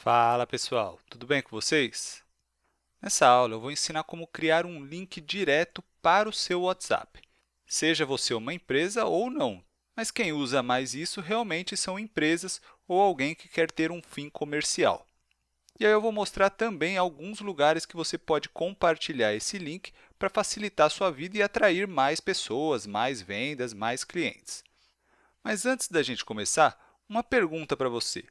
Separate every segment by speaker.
Speaker 1: Fala pessoal, tudo bem com vocês? Nessa aula eu vou ensinar como criar um link direto para o seu WhatsApp, seja você uma empresa ou não, mas quem usa mais isso realmente são empresas ou alguém que quer ter um fim comercial. E aí eu vou mostrar também alguns lugares que você pode compartilhar esse link para facilitar a sua vida e atrair mais pessoas, mais vendas, mais clientes. Mas antes da gente começar, uma pergunta para você.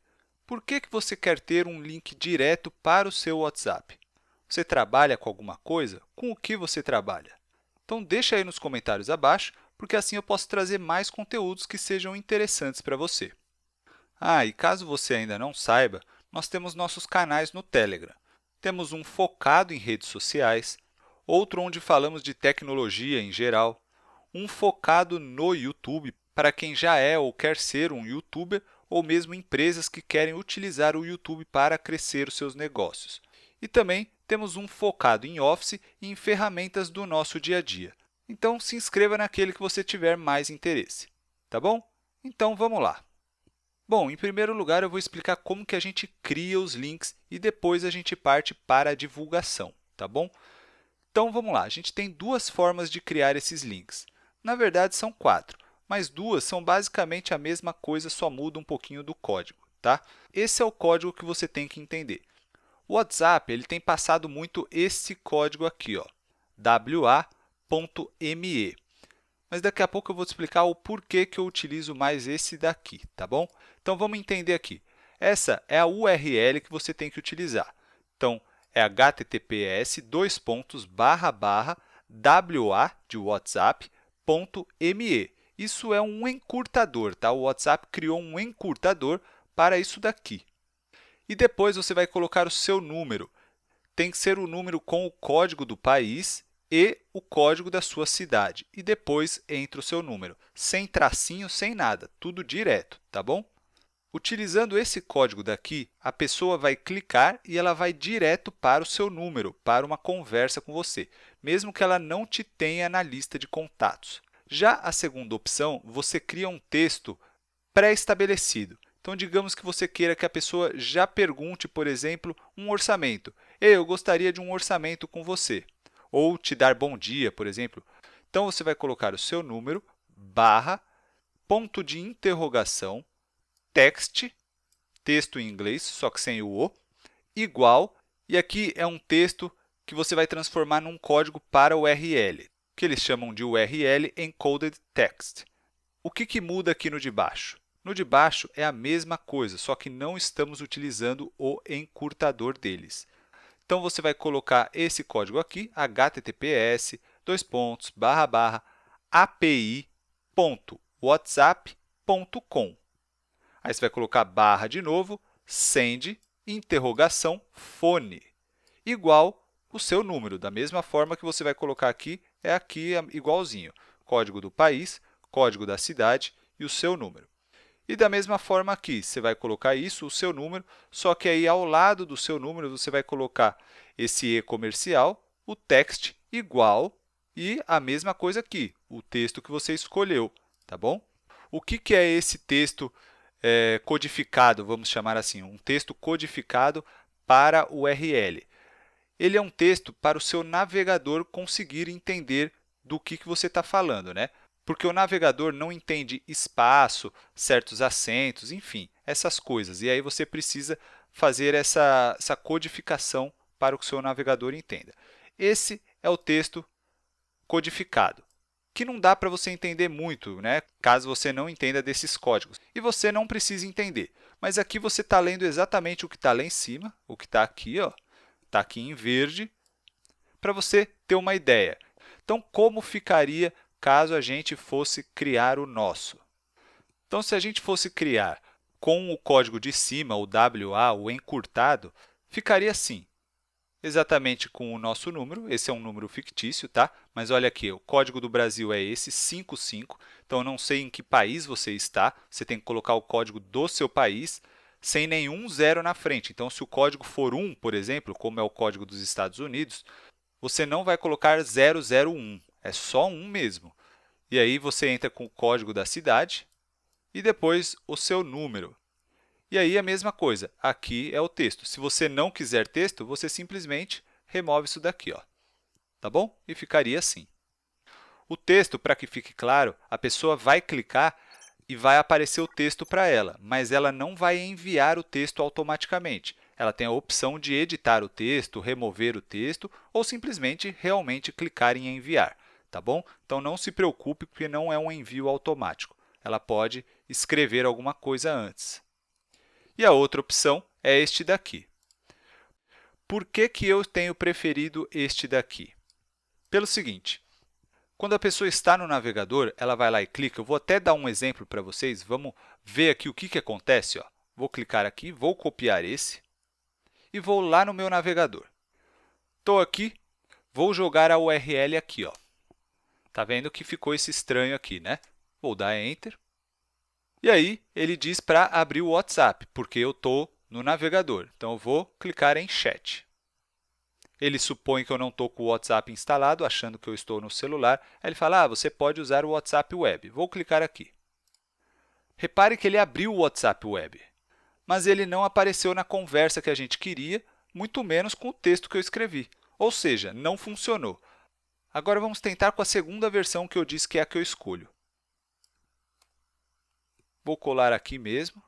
Speaker 1: Por que você quer ter um link direto para o seu WhatsApp? Você trabalha com alguma coisa? Com o que você trabalha? Então, deixa aí nos comentários abaixo, porque assim eu posso trazer mais conteúdos que sejam interessantes para você. E caso você ainda não saiba, nós temos nossos canais no Telegram. Temos um focado em redes sociais, outro onde falamos de tecnologia em geral, um focado no YouTube para quem já é ou quer ser um YouTuber ou mesmo empresas que querem utilizar o YouTube para crescer os seus negócios. E também temos um focado em Office e em ferramentas do nosso dia a dia. Então, se inscreva naquele que você tiver mais interesse, tá bom? Então, vamos lá. Bom, em primeiro lugar, eu vou explicar como que a gente cria os links e depois a gente parte para a divulgação, tá bom? Então, vamos lá. A gente tem duas formas de criar esses links. Na verdade, são quatro, mas duas são basicamente a mesma coisa, só muda um pouquinho do código, tá? Esse é o código que você tem que entender. O WhatsApp ele tem passado muito esse código aqui, ó, wa.me. Mas daqui a pouco eu vou te explicar o porquê que eu utilizo mais esse daqui, tá bom? Então, vamos entender aqui. Essa é a URL que você tem que utilizar. Então, é https://wa de whatsapp.me. Isso é um encurtador, tá? O WhatsApp criou um encurtador para isso daqui. E depois você vai colocar o seu número. Tem que ser o número com o código do país e o código da sua cidade. E depois entra o seu número, sem tracinho, sem nada, tudo direto, tá bom? Utilizando esse código daqui, a pessoa vai clicar e ela vai direto para o seu número, para uma conversa com você, mesmo que ela não te tenha na lista de contatos. Já a segunda opção, você cria um texto pré-estabelecido. Então, digamos que você queira que a pessoa já pergunte, por exemplo, um orçamento. Ei, eu gostaria de um orçamento com você. Ou te dar bom dia, por exemplo. Então, você vai colocar o seu número, barra, ponto de interrogação, text, texto em inglês, só que sem o, igual, e aqui é um texto que você vai transformar num código para URL, que eles chamam de URL Encoded Text. O que muda aqui no de baixo? No de baixo é a mesma coisa, só que não estamos utilizando o encurtador deles. Então, você vai colocar esse código aqui, https://api.whatsapp.com. Aí você vai colocar barra de novo, send, interrogação, fone, igual o seu número. Da mesma forma que você vai colocar aqui, é aqui igualzinho. Código do país, código da cidade e o seu número. E da mesma forma aqui, você vai colocar isso, o seu número, só que aí ao lado do seu número você vai colocar esse e-comercial, o text igual e a mesma coisa aqui, o texto que você escolheu, tá bom? O que é esse texto codificado, vamos chamar assim, um texto codificado para o URL? Ele é um texto para o seu navegador conseguir entender do que você está falando, né? Porque o navegador não entende espaço, certos acentos, enfim, essas coisas. E aí você precisa fazer essa codificação para que o seu navegador entenda. Esse é o texto codificado, que não dá para você entender muito, né? Caso você não entenda desses códigos. E você não precisa entender. Mas aqui você está lendo exatamente o que está lá em cima, o que está aqui, ó, está aqui em verde, para você ter uma ideia. Então, como ficaria caso a gente fosse criar o nosso? Então, se a gente fosse criar com o código de cima, o WA, o encurtado, ficaria assim, exatamente com o nosso número. Esse é um número fictício, tá? Mas olha aqui, o código do Brasil é esse, 55. Então, eu não sei em que país você está, você tem que colocar o código do seu país, sem nenhum zero na frente. Então, se o código for 1, por exemplo, como é o código dos Estados Unidos, você não vai colocar 001, é só 1 mesmo. E aí você entra com o código da cidade e depois o seu número. E aí a mesma coisa, aqui é o texto. Se você não quiser texto, você simplesmente remove isso daqui, ó. Tá bom? E ficaria assim. O texto, para que fique claro, a pessoa vai clicar e vai aparecer o texto para ela, mas ela não vai enviar o texto automaticamente. Ela tem a opção de editar o texto, remover o texto ou simplesmente realmente clicar em enviar, tá bom? Então, não se preocupe, porque não é um envio automático. Ela pode escrever alguma coisa antes. E a outra opção é este daqui. Por que eu tenho preferido este daqui? Pelo seguinte, quando a pessoa está no navegador, ela vai lá e clica. Eu vou até dar um exemplo para vocês. Vamos ver aqui o que acontece, ó. Vou clicar aqui, vou copiar esse e vou lá no meu navegador. Estou aqui, vou jogar a URL aqui, ó. Tá vendo que ficou esse estranho aqui, né? Vou dar Enter. E aí, ele diz para abrir o WhatsApp, porque eu estou no navegador. Então, eu vou clicar em Chat. Ele supõe que eu não estou com o WhatsApp instalado, achando que eu estou no celular. Aí ele fala, você pode usar o WhatsApp Web. Vou clicar aqui. Repare que ele abriu o WhatsApp Web, mas ele não apareceu na conversa que a gente queria, muito menos com o texto que eu escrevi. Ou seja, não funcionou. Agora, vamos tentar com a segunda versão que eu disse que é a que eu escolho. Vou colar aqui mesmo.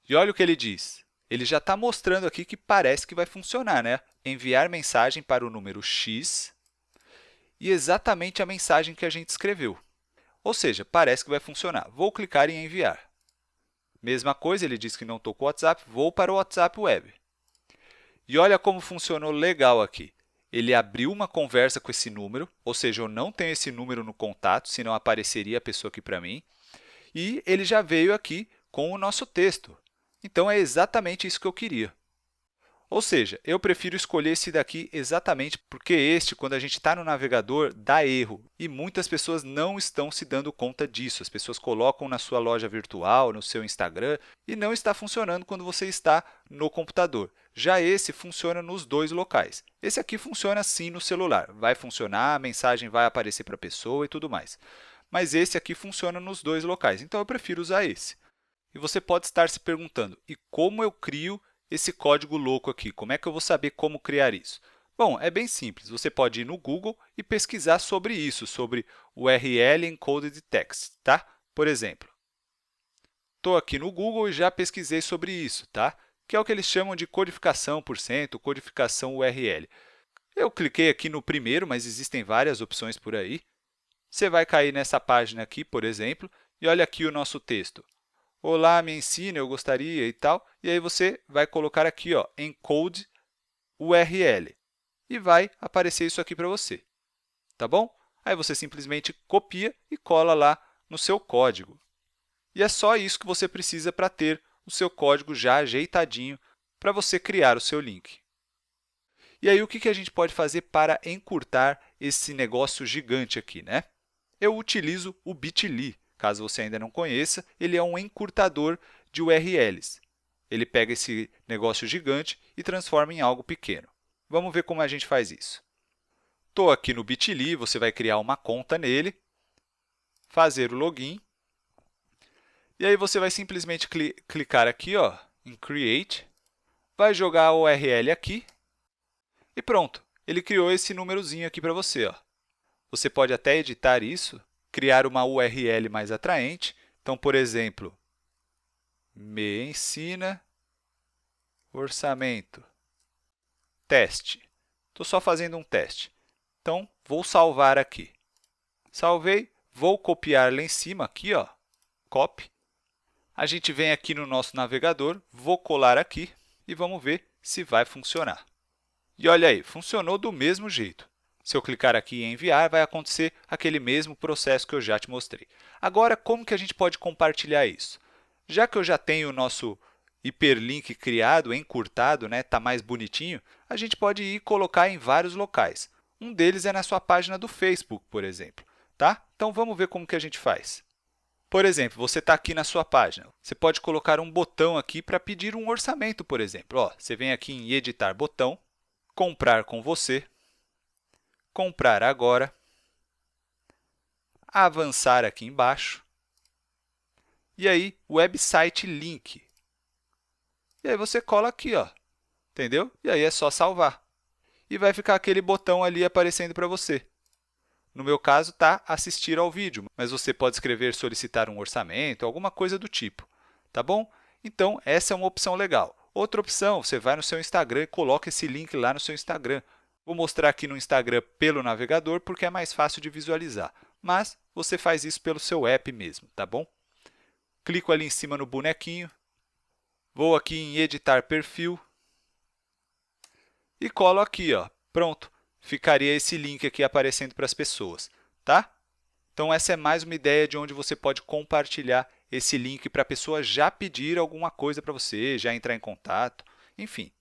Speaker 1: E olha o que ele diz. Ele já está mostrando aqui que parece que vai funcionar, né? Enviar mensagem para o número X e exatamente a mensagem que a gente escreveu. Ou seja, parece que vai funcionar. Vou clicar em enviar. Mesma coisa, ele diz que não estou com o WhatsApp, vou para o WhatsApp Web. E olha como funcionou legal aqui. Ele abriu uma conversa com esse número, ou seja, eu não tenho esse número no contato, senão apareceria a pessoa aqui para mim. E ele já veio aqui com o nosso texto. Então, é exatamente isso que eu queria. Ou seja, eu prefiro escolher esse daqui exatamente porque este, quando a gente está no navegador, dá erro. E muitas pessoas não estão se dando conta disso. As pessoas colocam na sua loja virtual, no seu Instagram, e não está funcionando quando você está no computador. Já esse funciona nos dois locais. Esse aqui funciona sim no celular. Vai funcionar, a mensagem vai aparecer para a pessoa e tudo mais. Mas esse aqui funciona nos dois locais, então eu prefiro usar esse. E você pode estar se perguntando, e como eu crio esse código louco aqui? Como é que eu vou saber como criar isso? Bom, é bem simples. Você pode ir no Google e pesquisar sobre isso, sobre URL Encoded Text, tá? Por exemplo, estou aqui no Google e já pesquisei sobre isso, tá? Que é o que eles chamam de codificação por cento, codificação URL. Eu cliquei aqui no primeiro, mas existem várias opções por aí. Você vai cair nessa página aqui, por exemplo, e olha aqui o nosso texto. Olá, me ensina, eu gostaria e tal. E aí você vai colocar aqui, ó, encode URL. E vai aparecer isso aqui para você. Tá bom? Aí você simplesmente copia e cola lá no seu código. E é só isso que você precisa para ter o seu código já ajeitadinho para você criar o seu link. E aí, o que a gente pode fazer para encurtar esse negócio gigante aqui, né? Eu utilizo o Bitly. Caso você ainda não conheça, ele é um encurtador de URLs. Ele pega esse negócio gigante e transforma em algo pequeno. Vamos ver como a gente faz isso. Estou aqui no Bitly, você vai criar uma conta nele, fazer o login, e aí você vai simplesmente clicar aqui, ó, em Create, vai jogar a URL aqui e pronto. Ele criou esse númerozinho aqui para você, ó. Você pode até editar isso, criar uma URL mais atraente. Então, por exemplo, me ensina orçamento, teste. Estou só fazendo um teste. Então, vou salvar aqui. Salvei, vou copiar lá em cima, aqui, ó, copy. A gente vem aqui no nosso navegador, vou colar aqui e vamos ver se vai funcionar. E olha aí, funcionou do mesmo jeito. Se eu clicar aqui em enviar, vai acontecer aquele mesmo processo que eu já te mostrei. Agora, como que a gente pode compartilhar isso? Já que eu já tenho o nosso hiperlink criado, encurtado, né, tá mais bonitinho, a gente pode ir colocar em vários locais. Um deles é na sua página do Facebook, por exemplo. Tá? Então, vamos ver como que a gente faz. Por exemplo, você está aqui na sua página. Você pode colocar um botão aqui para pedir um orçamento, por exemplo. Ó, você vem aqui em Editar Botão, Comprar com você, Comprar agora, avançar aqui embaixo, e aí Website Link. e aí você cola aqui, ó, entendeu? E aí é só salvar. E vai ficar aquele botão ali aparecendo para você. No meu caso, está assistir ao vídeo, mas você pode escrever solicitar um orçamento, alguma coisa do tipo, tá bom? Então, essa é uma opção legal. Outra opção, você vai no seu Instagram e coloca esse link lá no seu Instagram. Vou mostrar aqui no Instagram pelo navegador, porque é mais fácil de visualizar, mas você faz isso pelo seu app mesmo, tá bom? Clico ali em cima no bonequinho, vou aqui em editar perfil e colo aqui, ó, pronto. Ficaria esse link aqui aparecendo para as pessoas, tá? Então, essa é mais uma ideia de onde você pode compartilhar esse link para a pessoa já pedir alguma coisa para você, já entrar em contato, enfim.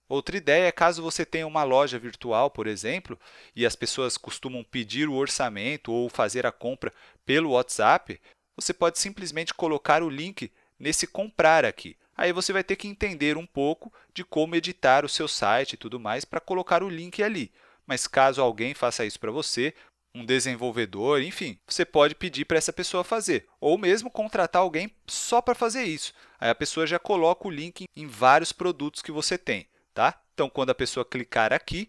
Speaker 1: Outra ideia é caso você tenha uma loja virtual, por exemplo, e as pessoas costumam pedir o orçamento ou fazer a compra pelo WhatsApp, você pode simplesmente colocar o link nesse comprar aqui. Aí você vai ter que entender um pouco de como editar o seu site e tudo mais para colocar o link ali. Mas caso alguém faça isso para você, um desenvolvedor, enfim, você pode pedir para essa pessoa fazer, ou mesmo contratar alguém só para fazer isso. Aí a pessoa já coloca o link em vários produtos que você tem, tá? Então, quando a pessoa clicar aqui,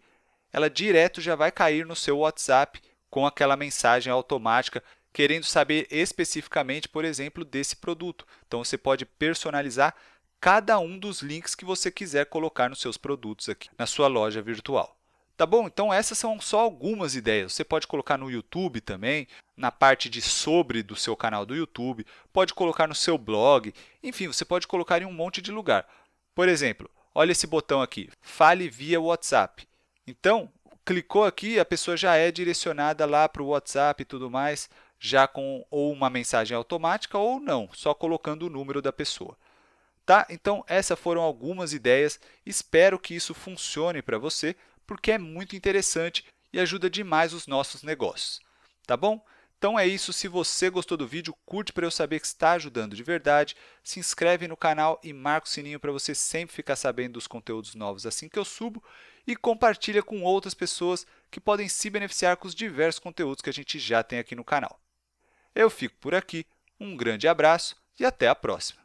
Speaker 1: ela direto já vai cair no seu WhatsApp com aquela mensagem automática querendo saber especificamente, por exemplo, desse produto. Então, você pode personalizar cada um dos links que você quiser colocar nos seus produtos aqui na sua loja virtual. Tá bom? Então, essas são só algumas ideias. Você pode colocar no YouTube também, na parte de sobre do seu canal do YouTube, pode colocar no seu blog, enfim, você pode colocar em um monte de lugar. Por exemplo, olha esse botão aqui, fale via WhatsApp. Então, clicou aqui, a pessoa já é direcionada lá para o WhatsApp e tudo mais, já com ou uma mensagem automática ou não, só colocando o número da pessoa. Tá? Então, essas foram algumas ideias. Espero que isso funcione para você, porque é muito interessante e ajuda demais os nossos negócios. Tá bom? Então é isso. Se você gostou do vídeo, curte para eu saber que está ajudando de verdade. Se inscreve no canal e marca o sininho para você sempre ficar sabendo dos conteúdos novos assim que eu subo. E compartilha com outras pessoas que podem se beneficiar com os diversos conteúdos que a gente já tem aqui no canal. Eu fico por aqui. Um grande abraço e até a próxima!